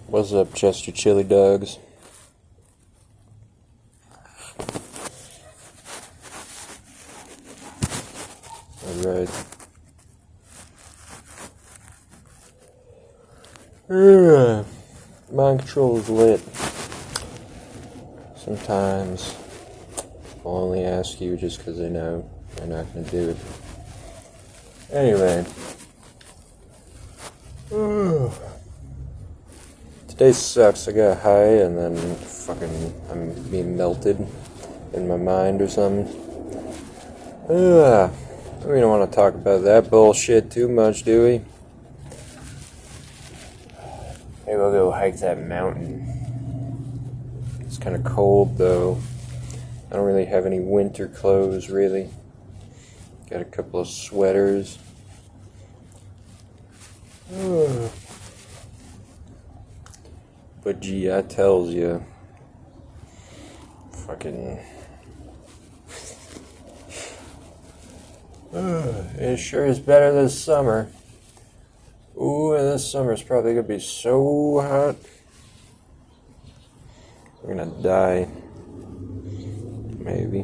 What's up, Chester Chili Dogs? Alright. Mind control is lit. Sometimes I'll only ask you just because I know you're not going to do it. Anyway. Today sucks. I got high and then I'm being melted in my mind or something. We don't want to talk about that bullshit too much, do we? Maybe we'll go hike that mountain. It's kind of cold though. I don't really have any winter clothes really. Got a couple of sweaters. But gee, I tells you, fucking, it sure is better this summer. Ooh, this summer's probably gonna be so hot. We're gonna die. Maybe.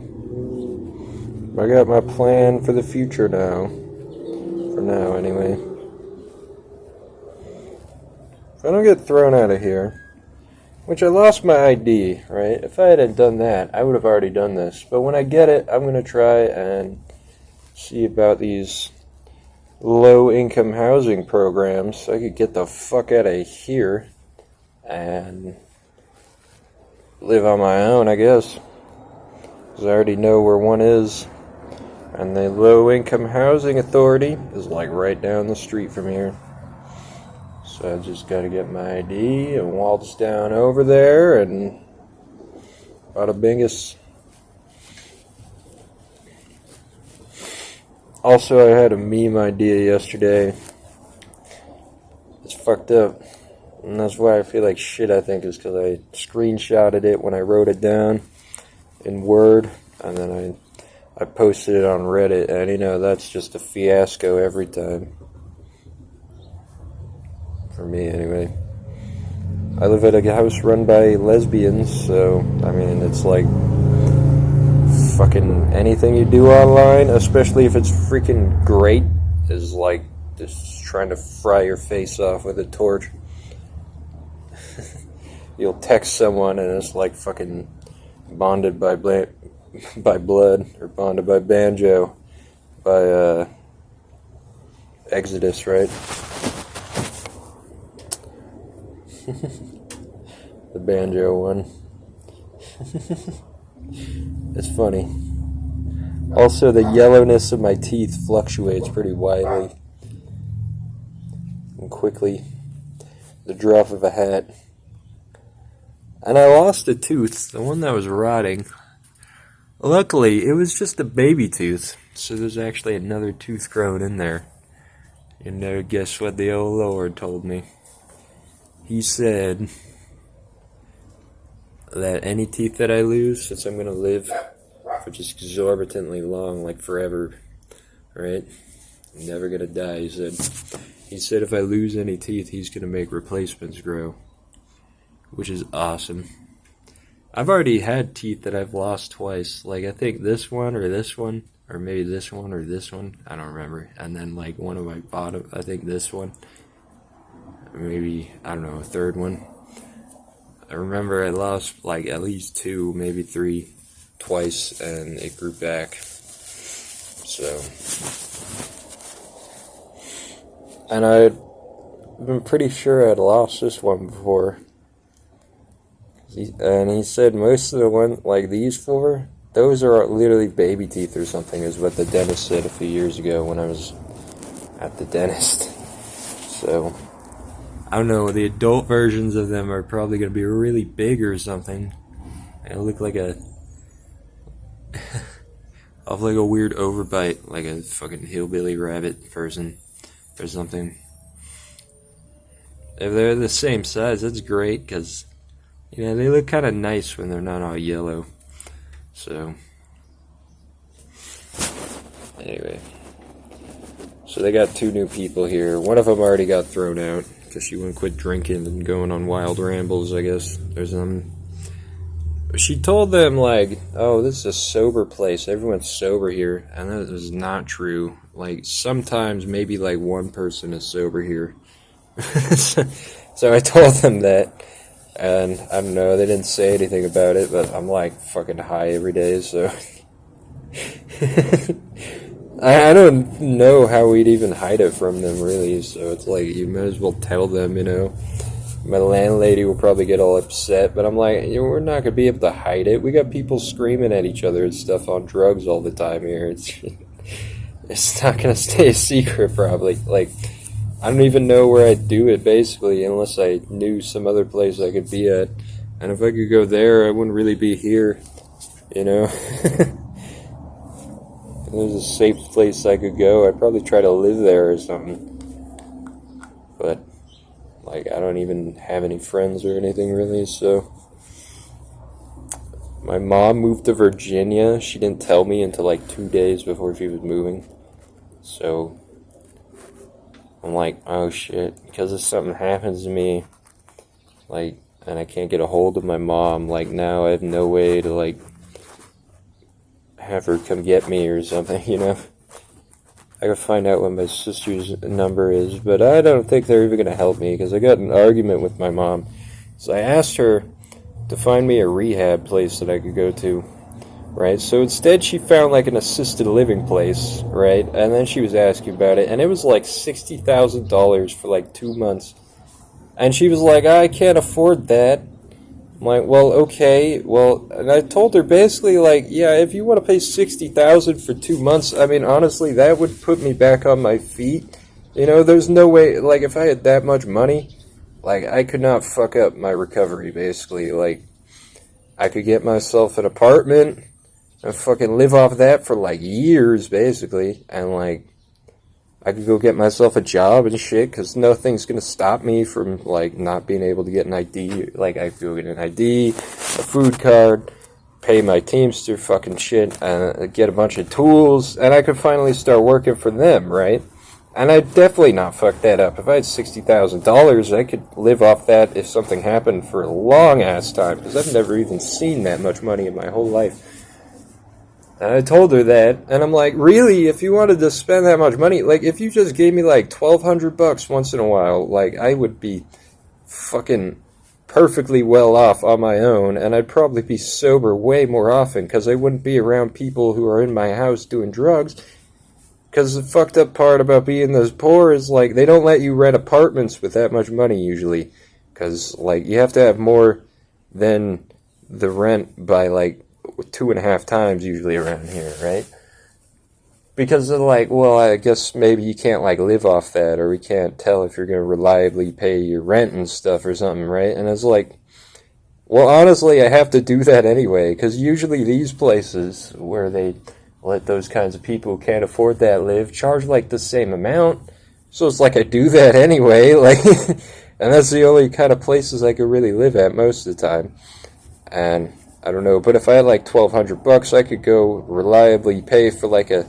I got my plan for the future now. For now, anyway. If I don't get thrown out of here, which I lost my ID, right? If I hadn't done that, I would have already done this. But when I get it, I'm gonna try and see about these low-income housing programs so I could get the fuck out of here and live on my own, I guess. Because I already know where one is. And the low-income housing authority is like right down the street from here. So I just gotta get my ID and waltz down over there and bada bingus. Also, I had a meme idea yesterday. It's fucked up. And that's why I feel like shit, I think, is because I screenshotted it when I wrote it down in Word. And then I posted it on Reddit. And, you know, that's just a fiasco every time. For me, anyway. I live at a house run by lesbians, so, I mean, it's like fucking anything you do online, especially if it's freaking great, is like just trying to fry your face off with a torch. You'll text someone and it's like fucking bonded by blood, or bonded by banjo, by Exodus, right? The banjo one. It's funny. Also, the yellowness of my teeth fluctuates pretty widely and quickly. The drop of a hat. And I lost a tooth, the one that was rotting. Luckily, it was just a baby tooth, so there's actually another tooth growing in there. And now guess what the old Lord told me? He said that any teeth that I lose, since I'm going to live for just exorbitantly long, like forever, right? I'm never going to die, he said if I lose any teeth, he's going to make replacements grow, which is awesome. I've already had teeth that I've lost twice, like I think this one, or maybe this one or this one, I don't remember, and then like one of my bottom, I think this one, or maybe, I don't know, a third one. I remember I lost like at least 2, maybe 3 twice, and it grew back. So, and I'd been pretty sure I'd lost this one before. And he said most of the ones, like these 4, those are literally baby teeth or something, is what the dentist said a few years ago when I was at the dentist. So, I don't know, the adult versions of them are probably going to be really big or something. They look like a of like a weird overbite, like a fucking hillbilly rabbit person or something. If they're the same size, that's great, because, you know, they look kind of nice when they're not all yellow. So, anyway. So they got 2 new people here. One of them already got thrown out, because she wouldn't quit drinking and going on wild rambles, I guess. She told them, like, oh, this is a sober place, everyone's sober here, and that is not true. Like, sometimes maybe, like, one person is sober here. So I told them that, and I don't know, they didn't say anything about it, but I'm, like, fucking high every day, so... I don't know how we'd even hide it from them, really, so it's like, you might as well tell them, you know. My landlady will probably get all upset, but I'm like, you know, we're not going to be able to hide it. We got people screaming at each other and stuff on drugs all the time here. It's not going to stay a secret, probably. Like, I don't even know where I'd do it, basically, unless I knew some other place I could be at. And if I could go there, I wouldn't really be here, you know. If there's a safe place I could go, I'd probably try to live there or something. But, like, I don't even have any friends or anything, really, so... My mom moved to Virginia. She didn't tell me until, like, 2 days before she was moving. So... I'm like, oh shit, because if something happens to me, like, and I can't get a hold of my mom, like, now I have no way to, like, have her come get me or something, you know? I gotta find out what my sister's number is, but I don't think they're even gonna help me, because I got an argument with my mom. So I asked her to find me a rehab place that I could go to, right? So instead she found, like, an assisted living place, right? And then she was asking about it, and it was like $60,000 for like 2 months. And she was like, I can't afford that. I'm like, well, okay, well, and I told her basically, like, yeah, if you want to pay $60,000 for 2 months, I mean, honestly, that would put me back on my feet. You know, there's no way, like, if I had that much money, like, I could not fuck up my recovery, basically. Like, I could get myself an apartment and fucking live off that for, like, years, basically, and, like, I could go get myself a job and shit, because nothing's gonna stop me from, like, not being able to get an ID. Like, I could go get an ID, a food card, pay my Teamster fucking shit, and get a bunch of tools, and I could finally start working for them, right? And I'd definitely not fuck that up. If I had $60,000, I could live off that if something happened for a long-ass time, because I've never even seen that much money in my whole life. And I told her that, and I'm like, really, if you wanted to spend that much money, like, if you just gave me, like, $1,200 once in a while, like, I would be fucking perfectly well off on my own, and I'd probably be sober way more often, because I wouldn't be around people who are in my house doing drugs, because the fucked up part about being this poor is, like, they don't let you rent apartments with that much money, usually, because, like, you have to have more than the rent by, like, 2.5 times usually around here, right? Because they're like, well, I guess maybe you can't, like, live off that, or we can't tell if you're going to reliably pay your rent and stuff or something, right? And it's like, well, honestly, I have to do that anyway, because usually these places where they let those kinds of people who can't afford that live charge, like, the same amount, so it's like I do that anyway, like, and that's the only kind of places I could really live at most of the time, and I don't know, but if I had like $1,200, I could go reliably pay for like a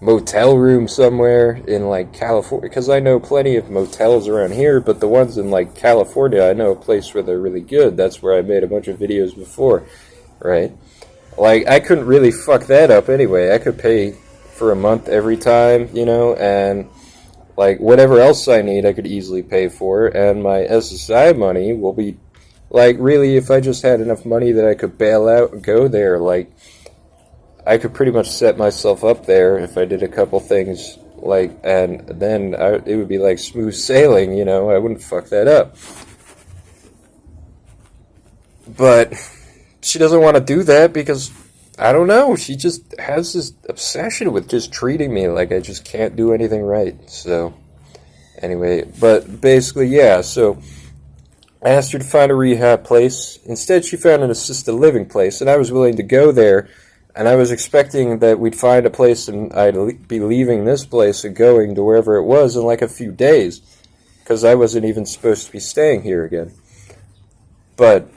motel room somewhere in like California, because I know plenty of motels around here, but the ones in like California, I know a place where they're really good. That's where I made a bunch of videos before, right? Like, I couldn't really fuck that up anyway. I could pay for a month every time, you know, and like whatever else I need, I could easily pay for, and my SSI money will be, like, really, if I just had enough money that I could bail out and go there, like, I could pretty much set myself up there if I did a couple things, like, and then it would be like smooth sailing, you know, I wouldn't fuck that up. But she doesn't want to do that because, I don't know, she just has this obsession with just treating me like I just can't do anything right, so, anyway, but basically, yeah, so I asked her to find a rehab place. Instead, she found an assisted living place, and I was willing to go there, and I was expecting that we'd find a place and I'd be leaving this place and going to wherever it was in like a few days, because I wasn't even supposed to be staying here again. But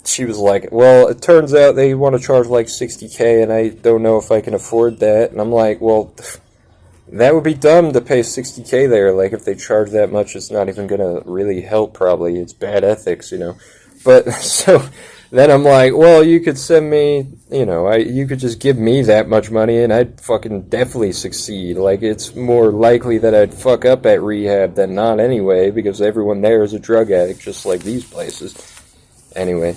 she was like, well, it turns out they want to charge like $60K, and I don't know if I can afford that. And I'm like, well, that would be dumb to pay $60K there. Like, if they charge that much, it's not even gonna really help, probably. It's bad ethics, you know. But, so, then I'm like, well, you could send me, you know, you could just give me that much money and I'd fucking definitely succeed. Like, it's more likely that I'd fuck up at rehab than not anyway, because everyone there is a drug addict, just like these places. Anyway.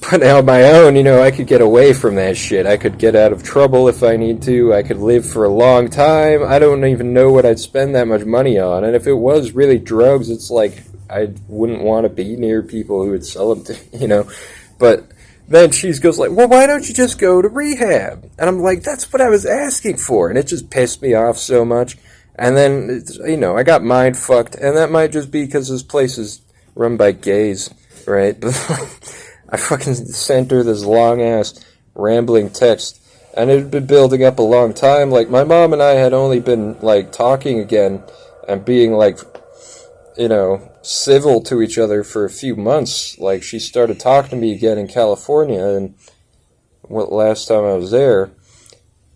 But on my own, you know, I could get away from that shit. I could get out of trouble if I need to. I could live for a long time. I don't even know what I'd spend that much money on. And if it was really drugs, it's like I wouldn't want to be near people who would sell them to, you know. But then she goes like, well, why don't you just go to rehab? And I'm like, that's what I was asking for. And it just pissed me off so much. And then, you know, I got mind fucked. And that might just be because this place is run by gays, right? But I fucking sent her this long-ass rambling text, and it had been building up a long time. Like, my mom and I had only been, like, talking again and being, like, you know, civil to each other for a few months. Like, she started talking to me again in California, and last time I was there,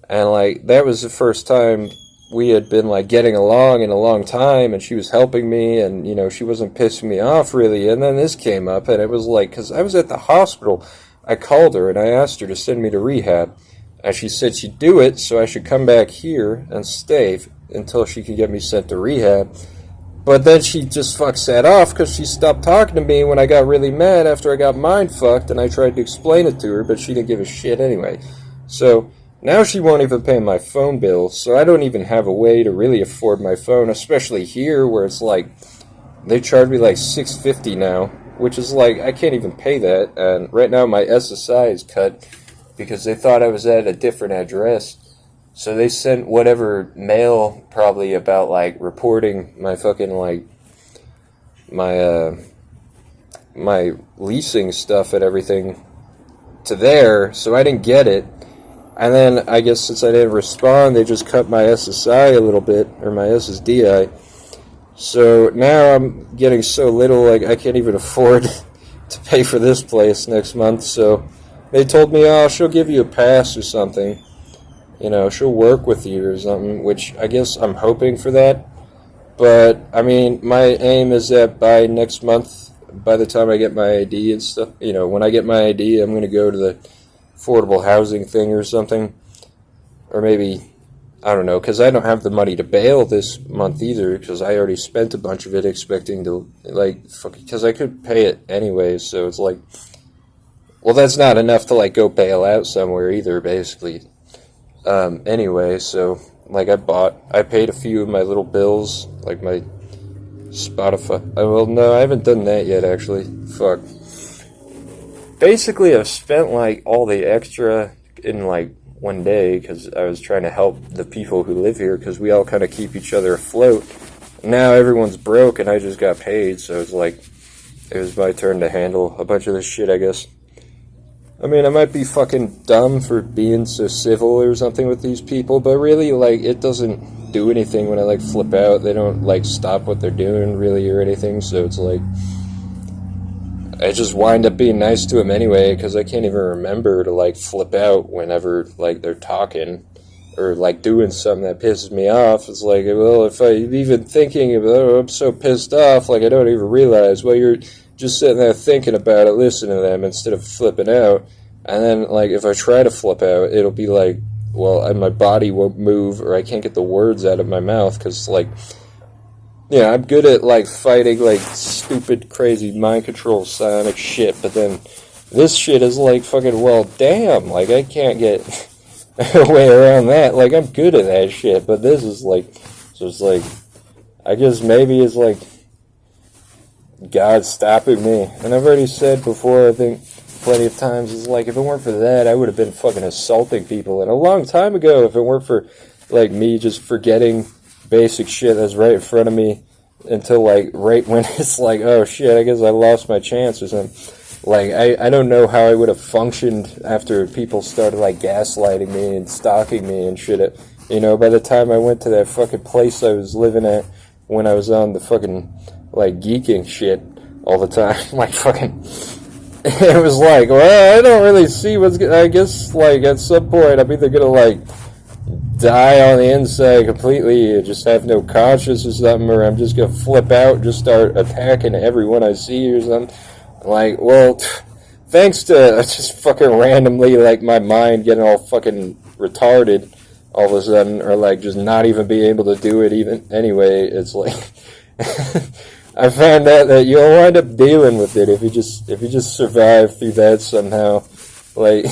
and, like, that was the first time we had been, like, getting along in a long time, and she was helping me, and, you know, she wasn't pissing me off, really, and then this came up, and it was like, because I was at the hospital, I called her, and I asked her to send me to rehab, and she said she'd do it, so I should come back here and stay until she could get me sent to rehab, but then she just sat off, because she stopped talking to me when I got really mad after I got mind-fucked, and I tried to explain it to her, but she didn't give a shit anyway, so now she won't even pay my phone bill, so I don't even have a way to really afford my phone, especially here where it's like, they charge me like $6.50 now, which is like, I can't even pay that, and right now my SSI is cut because they thought I was at a different address, so they sent whatever mail probably about like reporting my fucking like, my leasing stuff and everything to there, so I didn't get it. And then, I guess since I didn't respond, they just cut my SSI a little bit, or my SSDI. So now I'm getting so little, like, I can't even afford to pay for this place next month. So they told me, oh, she'll give you a pass or something. You know, she'll work with you or something, which I guess I'm hoping for that. But, I mean, my aim is that by next month, by the time I get my ID and stuff, you know, when I get my ID, I'm going to go to the affordable housing thing or something, or maybe, I don't know, because I don't have the money to bail this month either, because I already spent a bunch of it expecting to, like, because I could pay it anyways, so it's like, well, that's not enough to, like, go bail out somewhere either, basically. Anyway, so, like, I paid a few of my little bills, like my Spotify, well, no, I haven't done that yet, actually, fuck. Basically, I've spent, like, all the extra in, like, one day, because I was trying to help the people who live here, because we all kind of keep each other afloat. Now everyone's broke, and I just got paid, so it's like, it was my turn to handle a bunch of this shit, I guess. I mean, I might be fucking dumb for being so civil or something with these people, but really, like, it doesn't do anything when I, like, flip out. They don't, like, stop what they're doing, really, or anything, so it's like, I just wind up being nice to them anyway, because I can't even remember to, like, flip out whenever, like, they're talking, or, like, doing something that pisses me off. It's like, well, if I'm even thinking of, oh, I'm so pissed off, like, I don't even realize, well, you're just sitting there thinking about it, listening to them, instead of flipping out, and then, like, if I try to flip out, it'll be like, well, my body won't move, or I can't get the words out of my mouth, because, like, yeah, I'm good at, like, fighting, like, stupid, crazy, mind control sonic shit, but then this shit is, like, fucking, well, damn, like, I can't get a way around that. Like, I'm good at that shit, but this is, like, so it's, like, I guess maybe it's, like, God stopping me. And I've already said before, I think, plenty of times, it's like, if it weren't for that, I would have been fucking assaulting people. And a long time ago, if it weren't for, like, me just forgetting basic shit that's right in front of me until, like, right when it's like, oh shit, I guess I lost my chance or something. Like, I don't know how I would have functioned after people started, like, gaslighting me and stalking me and shit. You know, by the time I went to that fucking place I was living at when I was on the fucking, like, geeking shit all the time, like, fucking, it was like, well, I don't really see what's, I guess, like, at some point I'm either gonna, like, die on the inside completely, just have no conscience or something, or I'm just gonna flip out and just start attacking everyone I see or something. Like, well, thanks to just fucking randomly, like, my mind getting all fucking retarded all of a sudden, or like just not even being able to do it even anyway, it's like I found out that you'll wind up dealing with it if you just survive through that somehow. Like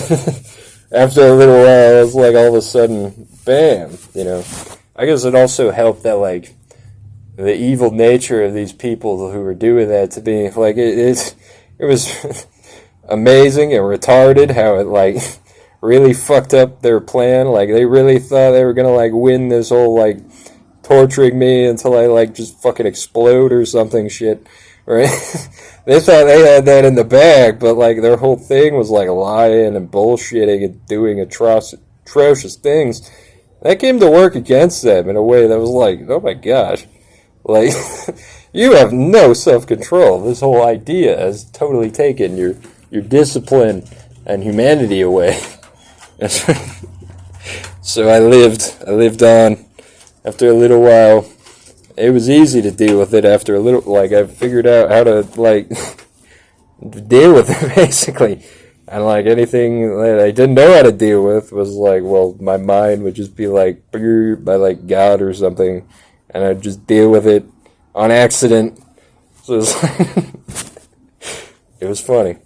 after a little while, it's like all of a sudden, bam, you know. I guess it also helped that like the evil nature of these people who were doing that to me, like it was amazing and retarded how it like really fucked up their plan. Like they really thought they were gonna like win this whole like torturing me until I like just fucking explode or something shit, right? They thought they had that in the bag, but like their whole thing was like lying and bullshitting and doing atrocious things. That came to work against them in a way that was like, oh my gosh, like you have no self-control. This whole idea has totally taken your discipline and humanity away. So I lived on. After a little while, it was easy to deal with it. After a little, like I figured out how to like deal with it basically, and like anything that I didn't know how to deal with was like, well, my mind would just be like by like God or something, and I'd just deal with it on accident. So it was like it was funny.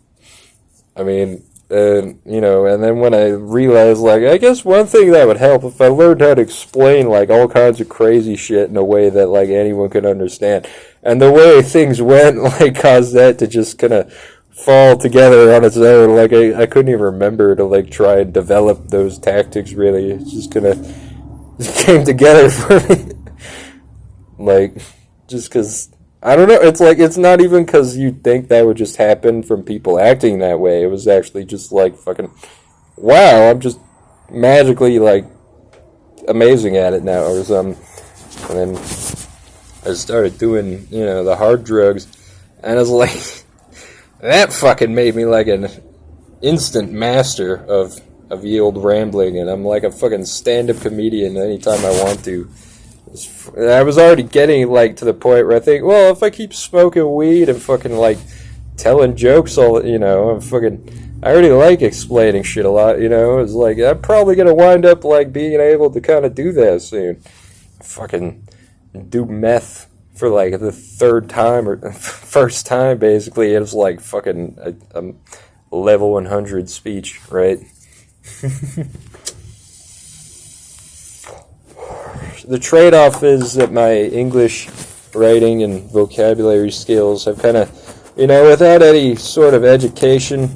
I mean, you know, and then when I realized, like, I guess one thing that would help if I learned how to explain, like, all kinds of crazy shit in a way that, like, anyone could understand. And the way things went, like, caused that to just kind of fall together on its own. Like, I couldn't even remember to, like, try and develop those tactics, really. It just kind of came together for me. Like, just because... I don't know, it's like, it's not even because you think that would just happen from people acting that way. It was actually just like fucking, wow, I'm just magically like amazing at it now or something. And then I started doing, you know, the hard drugs, and I was like, that fucking made me like an instant master of the old rambling, and I'm like a fucking stand-up comedian anytime I want to. I was already getting like to the point where I think, well, if I keep smoking weed and fucking like telling jokes all, you know, I already like explaining shit a lot, you know. It's like I'm probably gonna wind up like being able to kind of do that soon. Fucking do meth for like the third time or first time basically. It was like fucking a level 100 speech, right? The trade-off is that my English writing and vocabulary skills have kind of, you know, without any sort of education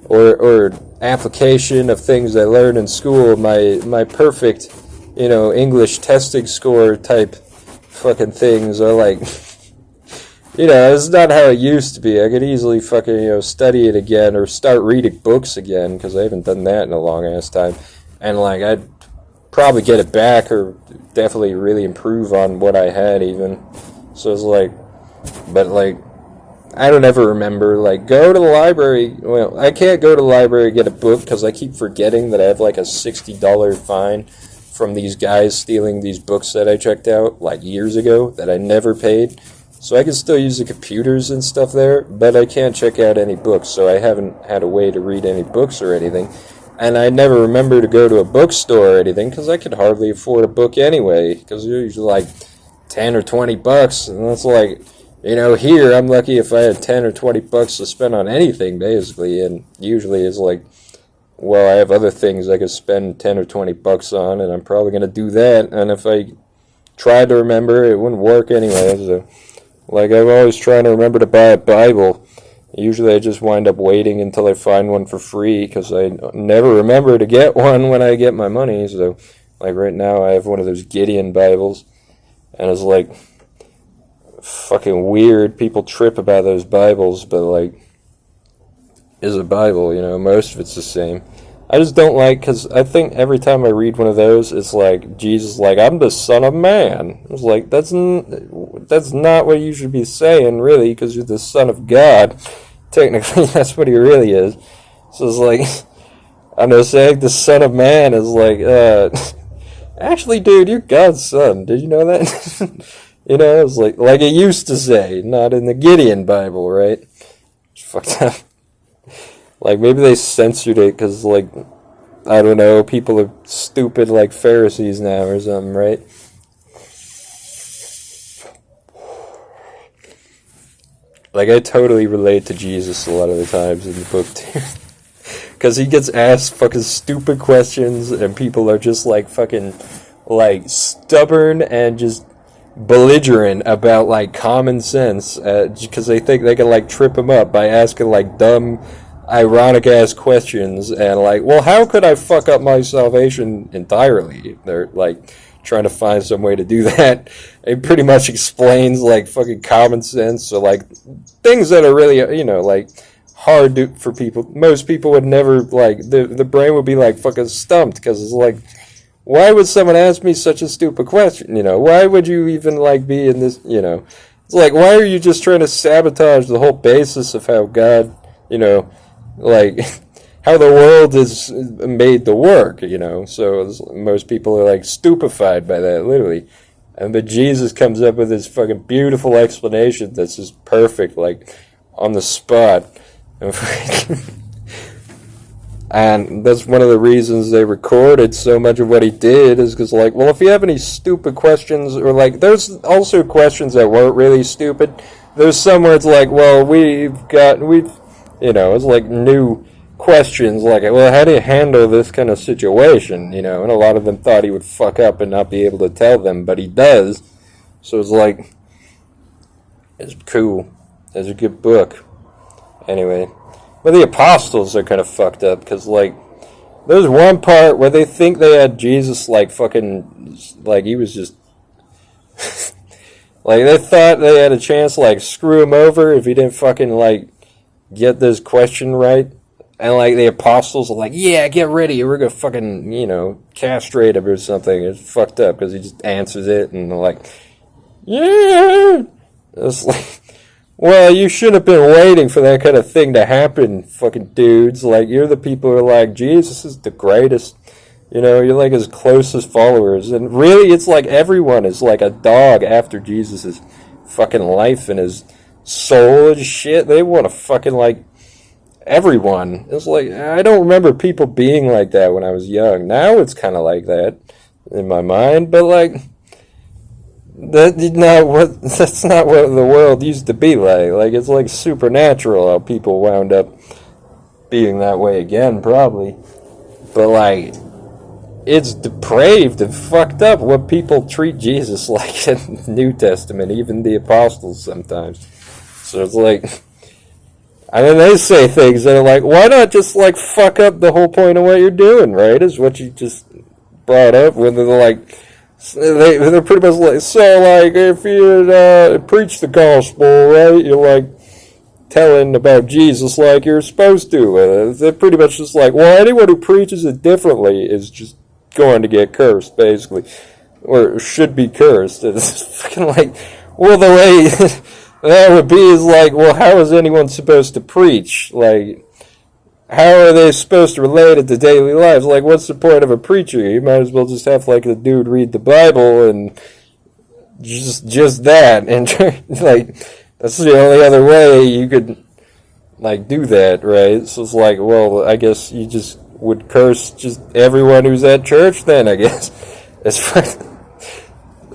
or application of things I learned in school, my perfect, you know, English testing score type fucking things are like, you know, it's not how it used to be. I could easily fucking, you know, study it again or start reading books again, because I haven't done that in a long-ass time, and like I'd probably get it back or definitely really improve on what I had even. So it's like, but like, I don't ever remember, like, go to the library. Well, I can't go to the library and get a book because I keep forgetting that I have like a $60 fine from these guys stealing these books that I checked out like years ago that I never paid. So I can still use the computers and stuff there, but I can't check out any books, so I haven't had a way to read any books or anything. And I never remember to go to a bookstore or anything, because I could hardly afford a book anyway, because they're usually like 10 or 20 bucks, and that's like, you know, here I'm lucky if I had 10 or 20 bucks to spend on anything, basically, and usually it's like, well, I have other things I could spend 10 or 20 bucks on, and I'm probably going to do that, and if I tried to remember, it wouldn't work anyway, so, like, I'm always trying to remember to buy a Bible. Usually I just wind up waiting until I find one for free, because I never remember to get one when I get my money. So, like right now I have one of those Gideon Bibles, and it's like fucking weird. People trip about those Bibles, but like, is a Bible, you know, most of it's the same. I just don't like, because I think every time I read one of those, it's like, Jesus, like, I'm the Son of Man. It's like, that's not what you should be saying, really, because you're the Son of God. Technically, that's what he really is. So it's like, I'm just saying the Son of Man is like, actually, dude, you're God's son. Did you know that? You know, it's like it used to say, not in the Gideon Bible, right? It's fucked up. Like, maybe they censored it because, like, I don't know, people are stupid like Pharisees now or something, right? Like, I totally relate to Jesus a lot of the times in the book, too. Because he gets asked fucking stupid questions, and people are just, like, fucking, like, stubborn and just belligerent about, like, common sense. Because they think they can, like, trip him up by asking, like, dumb, ironic-ass questions. And, like, well, how could I fuck up my salvation entirely? They're, like, trying to find some way to do that. It pretty much explains, like, fucking common sense, or, like, things that are really, you know, like, hard for people. Most people would never, like, the brain would be, like, fucking stumped, because it's like, why would someone ask me such a stupid question, you know? Why would you even, like, be in this, you know? It's like, why are you just trying to sabotage the whole basis of how God, you know, like, how the world is made to work, you know? So most people are, like, stupefied by that, literally. But Jesus comes up with this fucking beautiful explanation that's just perfect, like, on the spot. And that's one of the reasons they recorded so much of what he did, is because, like, well, if you have any stupid questions, or, like, there's also questions that weren't really stupid. There's some where it's like, well, we've, you know, it's like new questions, like, well, how do you handle this kind of situation, you know? And a lot of them thought he would fuck up and not be able to tell them, but he does. So it's like, it's cool. It's a good book. Anyway, but the apostles are kind of fucked up, because, like, there's one part where they think they had Jesus, like, fucking, like, he was just, like, they thought they had a chance to, like, screw him over if he didn't fucking, like, get this question right. And, like, the apostles are like, yeah, get ready, we're gonna fucking, you know, castrate him or something. It's fucked up, because he just answers it, and they're like, yeah! It's like, well, you should have been waiting for that kind of thing to happen, fucking dudes. Like, you're the people who are like, Jesus is the greatest. You know, you're like his closest followers. And really, it's like everyone is like a dog after Jesus' fucking life and his soul and shit. They want to fucking, like, everyone. It's like, I don't remember people being like that when I was young. Now it's kind of like that in my mind, but, like, that's not what the world used to be like. Like, it's like supernatural how people wound up being that way again, probably. But, like, it's depraved and fucked up what people treat Jesus like in the New Testament, even the apostles sometimes. So it's like, I mean, they say things that are like, why not just, like, fuck up the whole point of what you're doing, right? Is what you just brought up, when they're like, they're pretty much like, so, like, if you preach the gospel, right, you're, like, telling about Jesus like you're supposed to. They're pretty much just like, well, anyone who preaches it differently is just going to get cursed, basically. Or should be cursed. It's fucking like, well, the way that would be is like, well, how is anyone supposed to preach? Like, how are they supposed to relate it to daily lives? Like, what's the point of a preacher? You might as well just have, like, the dude read the Bible and just that. And, like, that's the only other way you could, like, do that, right? So it's like, well, I guess you just would curse just everyone who's at church then, I guess. It's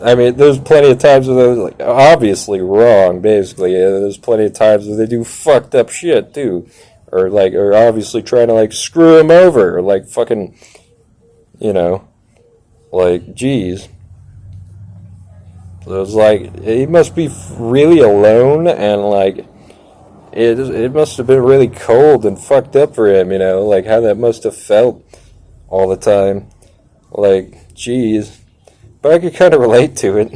I mean, there's plenty of times where they're, like, obviously wrong, basically. There's plenty of times where they do fucked up shit, too. Or, like, or obviously trying to, like, screw him over. Or, like, fucking, you know, like, geez. So it's like, he must be really alone, and, like, it must have been really cold and fucked up for him, you know, like, how that must have felt all the time. Like, geez. But I could kind of relate to it,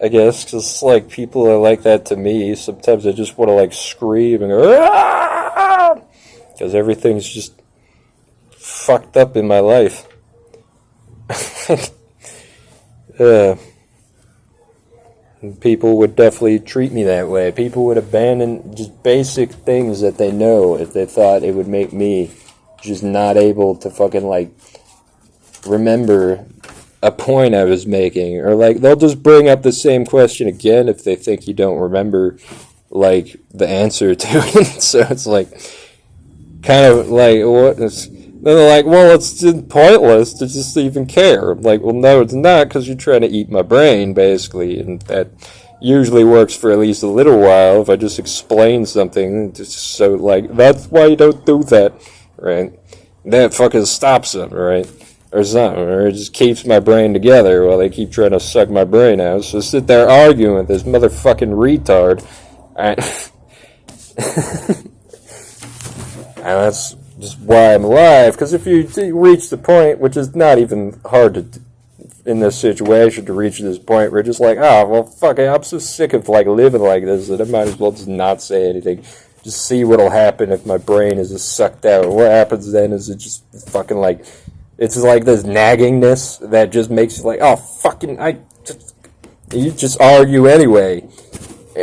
I guess, because it's like, people are like that to me. Sometimes I just want to, like, scream and go, because everything's just fucked up in my life. People would definitely treat me that way. People would abandon just basic things that they know if they thought it would make me just not able to fucking, like, remember a point I was making, or like they'll just bring up the same question again if they think you don't remember like the answer to it. So it's like kind of like what is. Then they're like, well, it's just pointless to just even care. I'm like, well, no, it's not, because you're trying to eat my brain, basically, and that usually works for at least a little while if I just explain something. Just so, like, that's why you don't do that, right? That fucking stops them, right? Or something, or it just keeps my brain together while they keep trying to suck my brain out. So sit there arguing with this motherfucking retard. And that's just why I'm alive, because if you reach the point, which is not even hard to in this situation to reach this point, where you're just like, oh, well, fuck it, I'm so sick of like living like this that I might as well just not say anything. Just see what'll happen if my brain is just sucked out. What happens then is it just fucking like, it's like this naggingness that just makes you like, oh, fucking, you just argue anyway.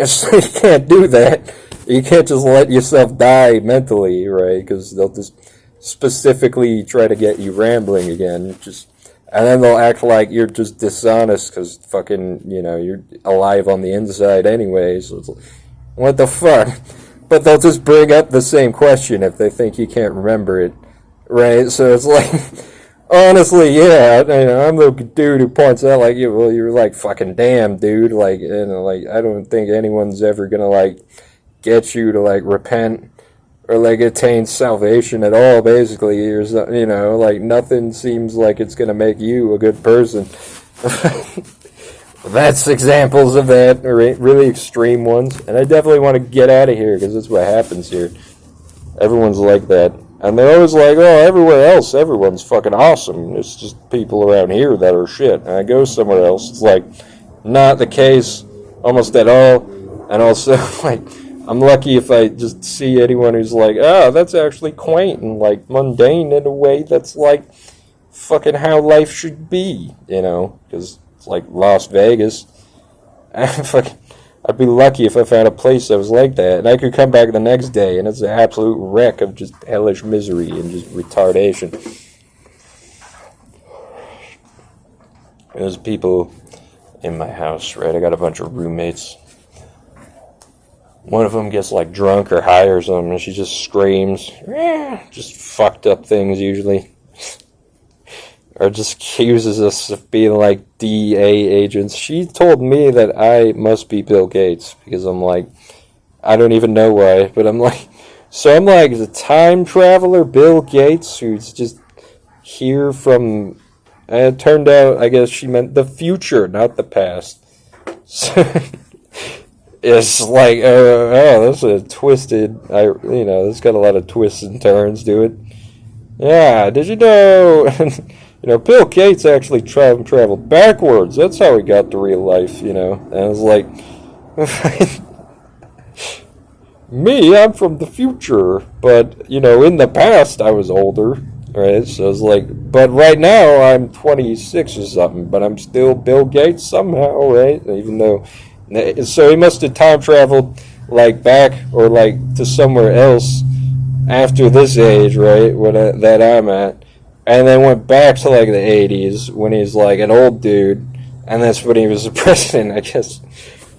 So you can't do that. You can't just let yourself die mentally, right? Because they'll just specifically try to get you rambling again. And then they'll act like you're just dishonest because fucking, you're alive on the inside anyway. So it's like, what the fuck? But they'll just bring up the same question if they think you can't remember it, right? So it's like, honestly, yeah, I'm the dude who points out, like, well, you're like, fucking damn, dude. Like, like, I don't think anyone's ever gonna, like, get you to like repent or like attain salvation at all, basically, or like nothing seems like it's gonna make you a good person. That's examples of that, really extreme ones, and I definitely want to get out of here because that's what happens here. Everyone's like that, and they're always like, oh, everywhere else everyone's fucking awesome, it's just people around here that are shit, and I go somewhere else, it's like not the case almost at all. And also like, I'm lucky if I just see anyone who's like, oh, that's actually quaint and, like, mundane in a way that's, like, fucking how life should be, because it's like Las Vegas. I'd be lucky if I found a place that was like that, and I could come back the next day, and it's an absolute wreck of just hellish misery and just retardation. There's people in my house, right? I got a bunch of roommates. One of them gets like drunk or high or something, and she just screams, just fucked up things usually, or just accuses us of being like DEA agents. She told me that I must be Bill Gates because I'm like, I don't even know why, but I'm like, so I'm like the time traveler Bill Gates who's just here from. And it turned out, I guess she meant the future, not the past. So. It's like, that's a twisted, it's got a lot of twists and turns to it. Yeah, did you know, Bill Gates actually traveled backwards. That's how he got to real life, And I was like, me, I'm from the future, but, in the past I was older, right? So I was like, but right now I'm 26 or something, but I'm still Bill Gates somehow, right? Even though... So he must have time traveled like back or like to somewhere else after this age, right? That I'm at, and then went back to like the 80s when he's like an old dude, and that's when he was the president, I guess,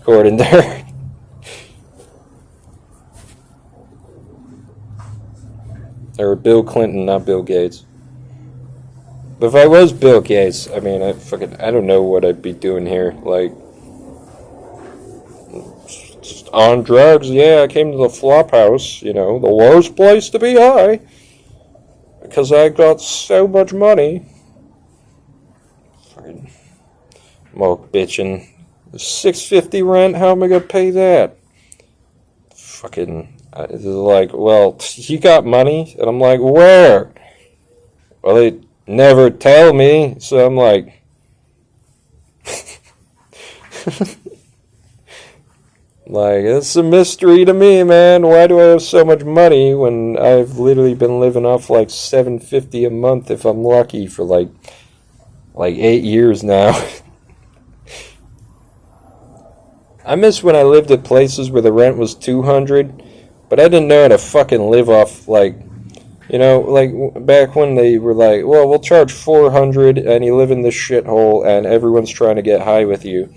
according to her. Or Bill Clinton, not Bill Gates. But if I was Bill Gates, I mean, I don't know what I'd be doing here, like. On drugs, yeah, I came to the flop house, the worst place to be high, because I got so much money. Fucking, I'm all bitching. $650 rent, how am I gonna pay that? Fucking, they're like, well, you got money? And I'm like, where? Well, they never tell me, so I'm like... Like, it's a mystery to me, man. Why do I have so much money when I've literally been living off like $750 a month if I'm lucky for like 8 years now? I miss when I lived at places where the rent was $200, but I didn't know how to fucking live off like You know, like back when they were like, well, we'll charge 400 and you live in this shithole and everyone's trying to get high with you.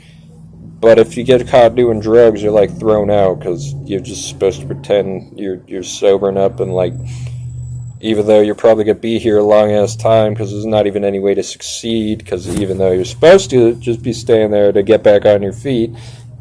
But if you get caught doing drugs, you're like thrown out because you're just supposed to pretend you're sobering up and like, even though you're probably gonna be here a long ass time because there's not even any way to succeed. Because even though you're supposed to just be staying there to get back on your feet,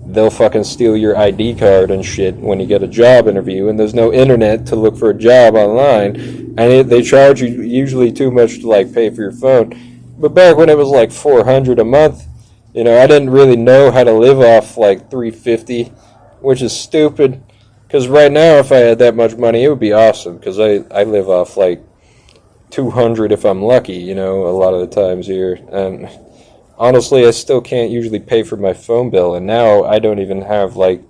they'll fucking steal your ID card and shit when you get a job interview, and there's no internet to look for a job online, and they charge you usually too much to like pay for your phone. But back when it was like 400 a month, you know, I didn't really know how to live off like 350, which is stupid. Because right now, if I had that much money, it would be awesome. Because I live off like 200 if I'm lucky, you know, a lot of the times here. And honestly, I still can't usually pay for my phone bill. And now I don't even have like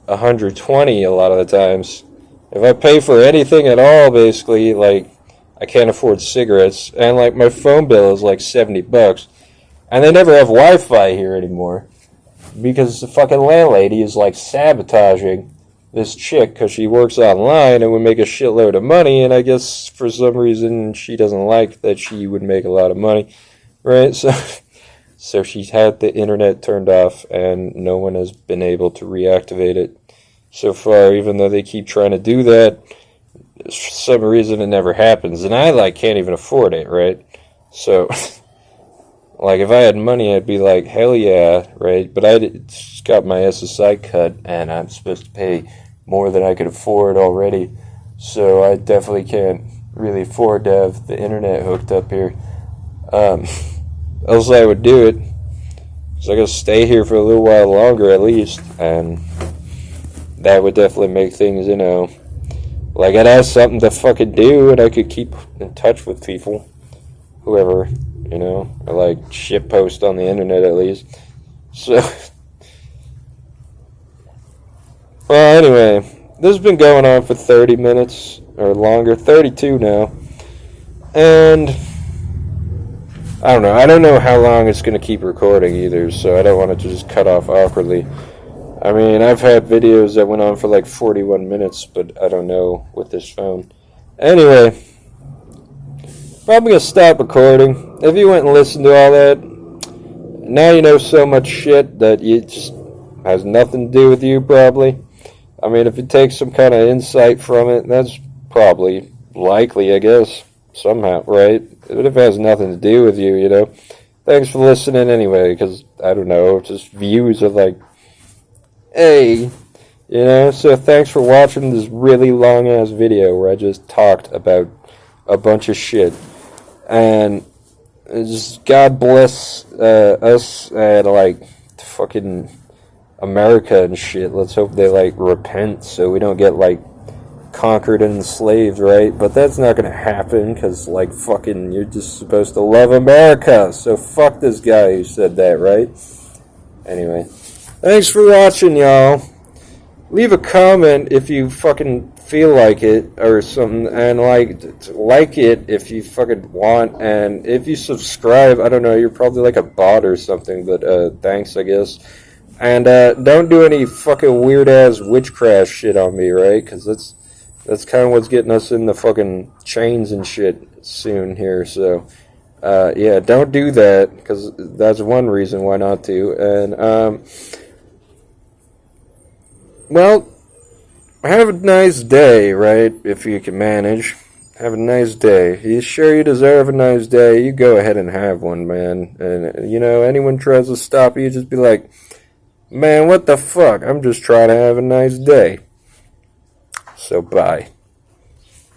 120 a lot of the times. If I pay for anything at all, basically, like, I can't afford cigarettes. And like my phone bill is like $70. And they never have Wi-Fi here anymore. Because the fucking landlady is like sabotaging this chick because she works online and would make a shitload of money, and I guess for some reason she doesn't like that she would make a lot of money, right? So she's had the internet turned off and no one has been able to reactivate it so far, even though they keep trying to do that. For some reason it never happens, and I like can't even afford it, right? So like if I had money I'd be like hell yeah, right? But I just got my SSI cut and I'm supposed to pay more than I could afford already, so I definitely can't really afford to have the internet hooked up here. Else I would do it, so I gotta stay here for a little while longer at least, and that would definitely make things, you know, like I'd have something to fucking do and I could keep in touch with people, whoever, you know, or like shit post on the internet at least. So well, anyway, this has been going on for 30 minutes or longer, 32 now, and I don't know how long it's going to keep recording either, so I don't want it to just cut off awkwardly. I mean, I've had videos that went on for like 41 minutes, but I don't know with this phone. Anyway, probably going to stop recording. If you went and listened to all that, now you know so much shit that it just has nothing to do with you, probably. I mean, if you take some kind of insight from it, that's probably likely, I guess, somehow, right? But if it has nothing to do with you, you know, thanks for listening anyway, because, I don't know, just views of like, hey, you know, so thanks for watching this really long-ass video where I just talked about a bunch of shit, and just God bless us and, like, fucking America and shit. Let's hope they like repent so we don't get like conquered and enslaved, right? But that's not gonna happen because like fucking you're just supposed to love America, so fuck this guy who said that, right? Anyway, thanks for watching, y'all. Leave a comment if you fucking feel like it or something, and like it if you fucking want, and if you subscribe, I don't know, you're probably like a bot or something, but thanks, I guess. And don't do any fucking weird-ass witchcraft shit on me, right? Because that's kind of what's getting us in the fucking chains and shit soon here. So, yeah, don't do that, because that's one reason why not to. And, well, have a nice day, right? If you can manage. Have a nice day. You sure you deserve a nice day? You go ahead and have one, man. And, you know, anyone tries to stop you, just be like, man, what the fuck? I'm just trying to have a nice day. So, bye.